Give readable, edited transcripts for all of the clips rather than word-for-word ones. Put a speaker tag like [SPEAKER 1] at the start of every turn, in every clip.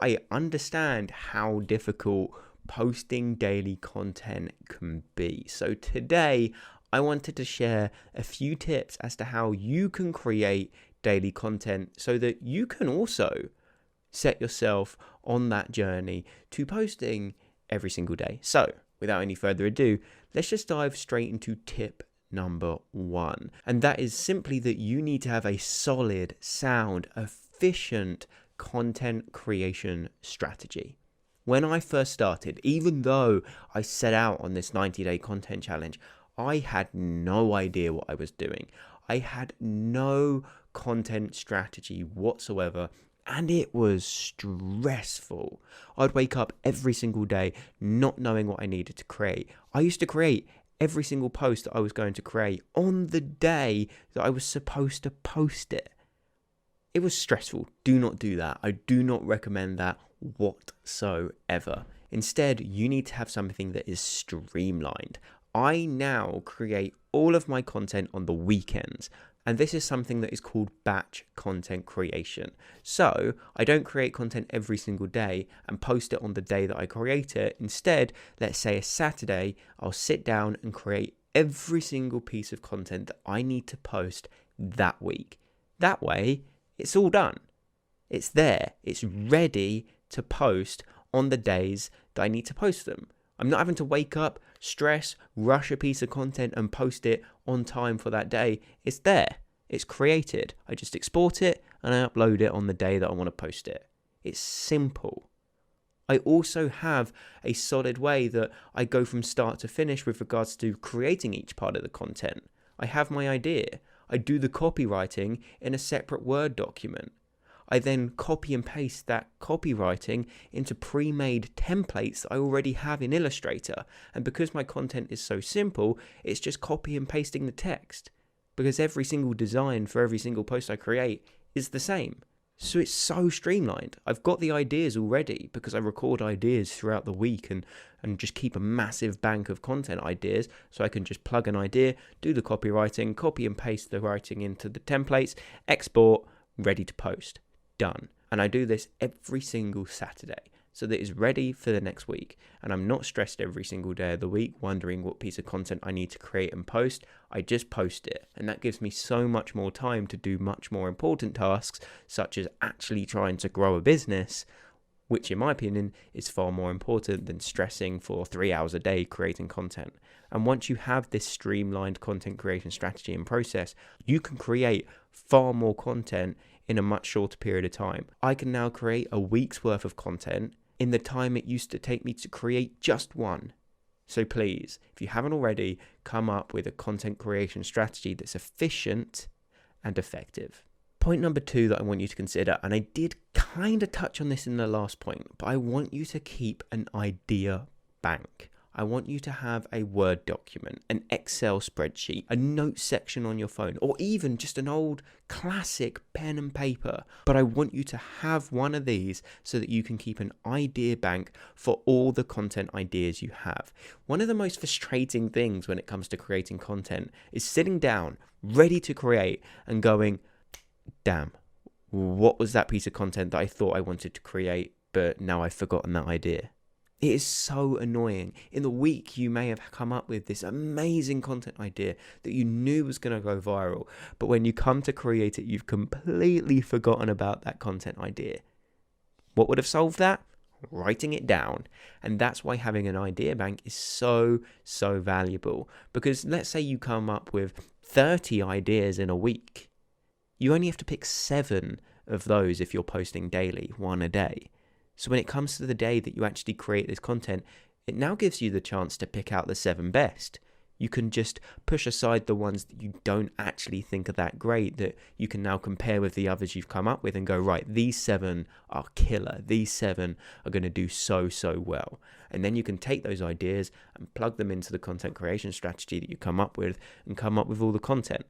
[SPEAKER 1] I understand how difficult posting daily content can be. So today, I wanted to share a few tips as to how you can create daily content so that you can also set yourself on that journey to posting every single day. So without any further ado, let's just dive straight into tip number 1. And that is simply that you need to have a solid, sound, efficient content creation strategy. When I first started, even though I set out on this 90-day content challenge, I had no idea what I was doing. I had no content strategy whatsoever, and it was stressful. I'd wake up every single day not knowing what I needed to create. I used to create every single post that I was going to create on the day that I was supposed to post it. It was stressful. Do not do that. I do not recommend that whatsoever. Instead, you need to have something that is streamlined. I now create all of my content on the weekends, and this is something that is called batch content creation. So I don't create content every single day and post it on the day that I create it. Instead, let's say a Saturday, I'll sit down and create every single piece of content that I need to post that week. That way, it's all done. It's there. It's ready to post on the days that I need to post them. I'm not having to wake up, stress, rush a piece of content and post it on time for that day. It's there. It's created. I just export it and I upload it on the day that I want to post it. It's simple. I also have a solid way that I go from start to finish with regards to creating each part of the content. I have my idea. I do the copywriting in a separate Word document. I then copy and paste that copywriting into pre-made templates that I already have in Illustrator. And because my content is so simple, it's just copy and pasting the text. Because every single design for every single post I create is the same. So it's so streamlined. I've got the ideas already because I record ideas throughout the week and just keep a massive bank of content ideas. So I can just plug an idea, do the copywriting, copy and paste the writing into the templates, export, ready to post. Done. And I do this every single Saturday so that it's ready for the next week. And I'm not stressed every single day of the week wondering what piece of content I need to create and post. I just post it. And that gives me so much more time to do much more important tasks, such as actually trying to grow a business, which in my opinion is far more important than stressing for 3 hours a day creating content. And once you have this streamlined content creation strategy and process, you can create far more content in a much shorter period of time. I can now create a week's worth of content in the time it used to take me to create just one. So please, if you haven't already, come up with a content creation strategy that's efficient and effective. Point number 2 that I want you to consider, and I did kind of touch on this in the last point, but I want you to keep an idea bank. I want you to have a Word document, an Excel spreadsheet, a notes section on your phone, or even just an old classic pen and paper. But I want you to have one of these so that you can keep an idea bank for all the content ideas you have. One of the most frustrating things when it comes to creating content is sitting down, ready to create, and going, damn, what was that piece of content that I thought I wanted to create, but now I've forgotten that idea? It is so annoying. In the week, you may have come up with this amazing content idea that you knew was going to go viral, but when you come to create it, you've completely forgotten about that content idea. What would have solved that? Writing it down. And that's why having an idea bank is so valuable. Because let's say you come up with 30 ideas in a week. You only have to pick 7 of those if you're posting daily, 1 a day. So when it comes to the day that you actually create this content, it now gives you the chance to pick out the 7 best. You can just push aside the ones that you don't actually think are that great, that you can now compare with the others you've come up with and go, right, these 7 are killer. These 7 are going to do so well. And then you can take those ideas and plug them into the content creation strategy that you come up with and come up with all the content.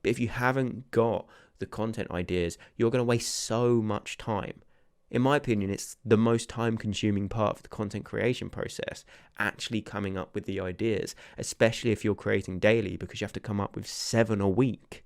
[SPEAKER 1] But if you haven't got the content ideas, you're going to waste so much time. In my opinion, it's the most time-consuming part of the content creation process, actually coming up with the ideas, especially if you're creating daily, because you have to come up with 7 a week.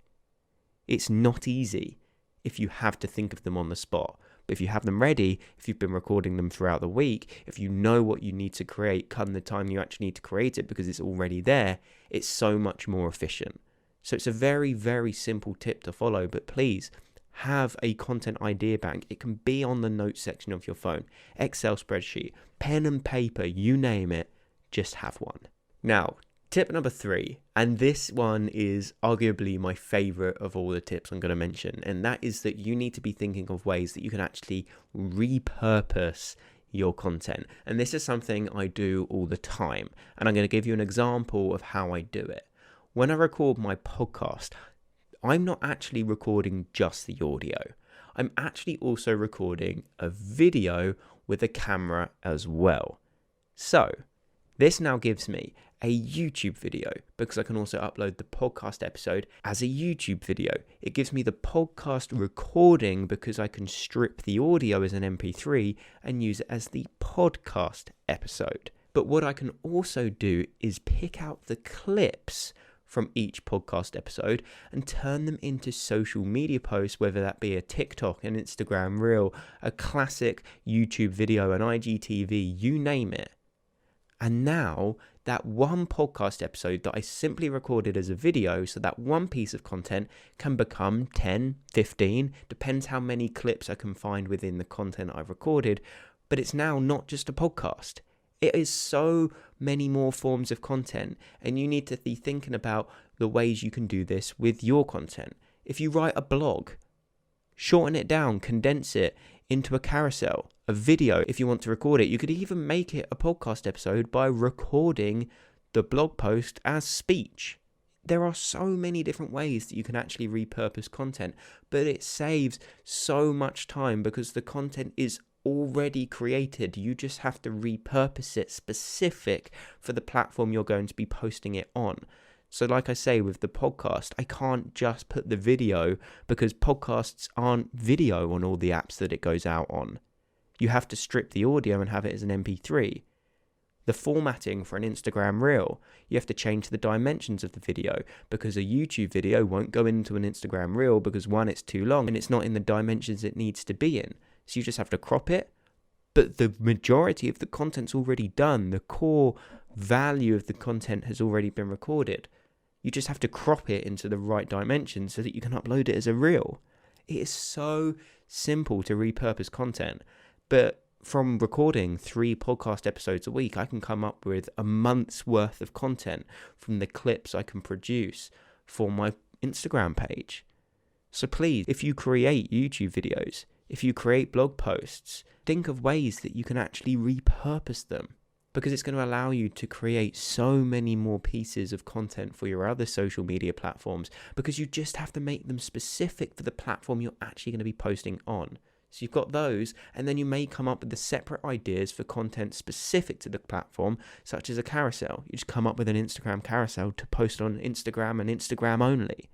[SPEAKER 1] It's not easy if you have to think of them on the spot. But if you have them ready, if you've been recording them throughout the week, if you know what you need to create come the time you actually need to create it because it's already there, it's so much more efficient. So it's a very, very simple tip to follow, but please have a content idea bank. It can be on the notes section of your phone, Excel spreadsheet, pen and paper, you name it, just have one. Now, tip number 3, and this one is arguably my favorite of all the tips I'm going to mention, and that is that you need to be thinking of ways that you can actually repurpose your content. And this is something I do all the time, and I'm going to give you an example of how I do it. When I record my podcast, I'm not actually recording just the audio. I'm actually also recording a video with a camera as well. So this now gives me a YouTube video because I can also upload the podcast episode as a YouTube video. It gives me the podcast recording because I can strip the audio as an MP3 and use it as the podcast episode. But what I can also do is pick out the clips from each podcast episode and turn them into social media posts, whether that be a TikTok, an Instagram reel, a classic YouTube video, an IGTV, you name it. And now that one podcast episode that I simply recorded as a video, so that one piece of content can become 10, 15, depends how many clips I can find within the content I've recorded, but it's now not just a podcast. It is so many more forms of content, and you need to be thinking about the ways you can do this with your content. If you write a blog, shorten it down, condense it into a carousel, a video. If you want to record it, you could even make it a podcast episode by recording the blog post as speech. There are so many different ways that you can actually repurpose content, but it saves so much time because the content is already created. You just have to repurpose it specific for the platform you're going to be posting it on. So like I say with the podcast, I can't just put the video because podcasts aren't video on all the apps that it goes out on. You have to strip the audio and have it as an MP3. The formatting for an Instagram reel, you have to change the dimensions of the video because a YouTube video won't go into an Instagram reel because one, it's too long and it's not in the dimensions it needs to be in. So you just have to crop it, but the majority of the content's already done. The core value of the content has already been recorded. You just have to crop it into the right dimension so that you can upload it as a reel. It is so simple to repurpose content, but from recording 3 podcast episodes a week, I can come up with a month's worth of content from the clips I can produce for my Instagram page. So please, if you create YouTube videos, if you create blog posts, think of ways that you can actually repurpose them because it's going to allow you to create so many more pieces of content for your other social media platforms because you just have to make them specific for the platform you're actually going to be posting on. So you've got those, and then you may come up with the separate ideas for content specific to the platform, such as a carousel. You just come up with an Instagram carousel to post on Instagram and Instagram only.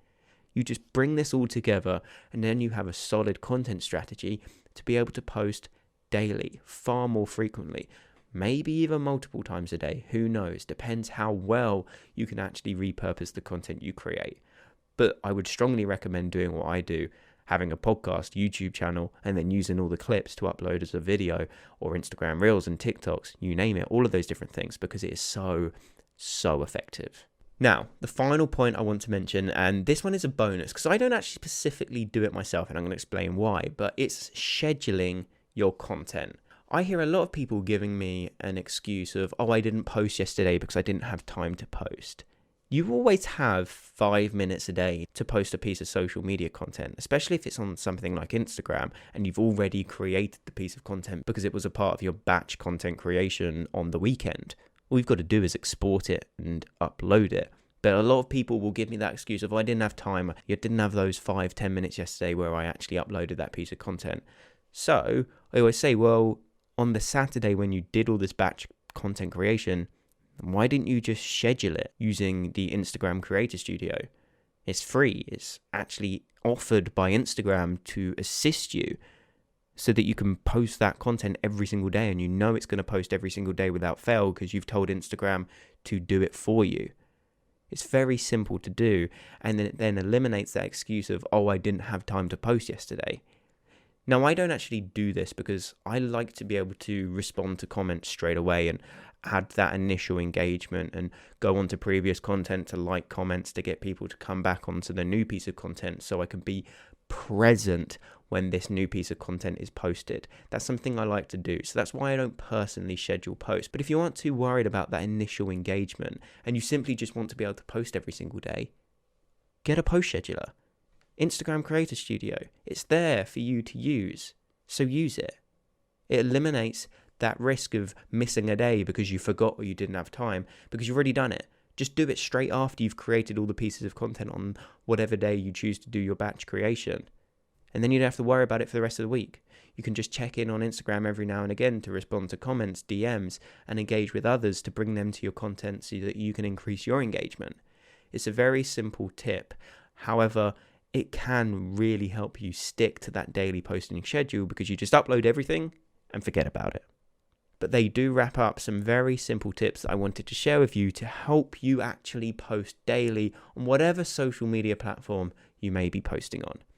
[SPEAKER 1] You just bring this all together, and then you have a solid content strategy to be able to post daily, far more frequently, maybe even multiple times a day. Who knows? Depends how well you can actually repurpose the content you create. But I would strongly recommend doing what I do, having a podcast, YouTube channel, and then using all the clips to upload as a video or Instagram Reels and TikToks, you name it, all of those different things, because it is so effective. Now, the final point I want to mention, and this one is a bonus because I don't actually specifically do it myself, and I'm going to explain why, but it's scheduling your content. I hear a lot of people giving me an excuse of, oh, I didn't post yesterday because I didn't have time to post. You always have 5 minutes a day to post a piece of social media content, especially if it's on something like Instagram and you've already created the piece of content because it was a part of your batch content creation on the weekend. All you've got to do is export it and upload it. But a lot of people will give me that excuse of, I didn't have time. You didn't have those 5-10 minutes yesterday where I actually uploaded that piece of content. So I always say, well, on the Saturday when you did all this batch content creation, why didn't you just schedule it using the Instagram Creator Studio? It's free. It's actually offered by Instagram to assist you so that you can post that content every single day, and you know it's going to post every single day without fail because you've told Instagram to do it for you. It's very simple to do, and then it then eliminates that excuse of, oh, I didn't have time to post yesterday. Now, I don't actually do this because I like to be able to respond to comments straight away and add that initial engagement and go on to previous content to like comments to get people to come back onto the new piece of content so I can be present when this new piece of content is posted. That's something I like to do. So that's why I don't personally schedule posts. But if you aren't too worried about that initial engagement and you simply just want to be able to post every single day, get a post scheduler. Instagram Creator Studio, it's there for you to use, so use it. It eliminates that risk of missing a day because you forgot or you didn't have time because you've already done it. Just do it straight after you've created all the pieces of content on whatever day you choose to do your batch creation. And then you don't have to worry about it for the rest of the week. You can just check in on Instagram every now and again to respond to comments, DMs, and engage with others to bring them to your content so that you can increase your engagement. It's a very simple tip. However, it can really help you stick to that daily posting schedule because you just upload everything and forget about it. But they do wrap up some very simple tips that I wanted to share with you to help you actually post daily on whatever social media platform you may be posting on.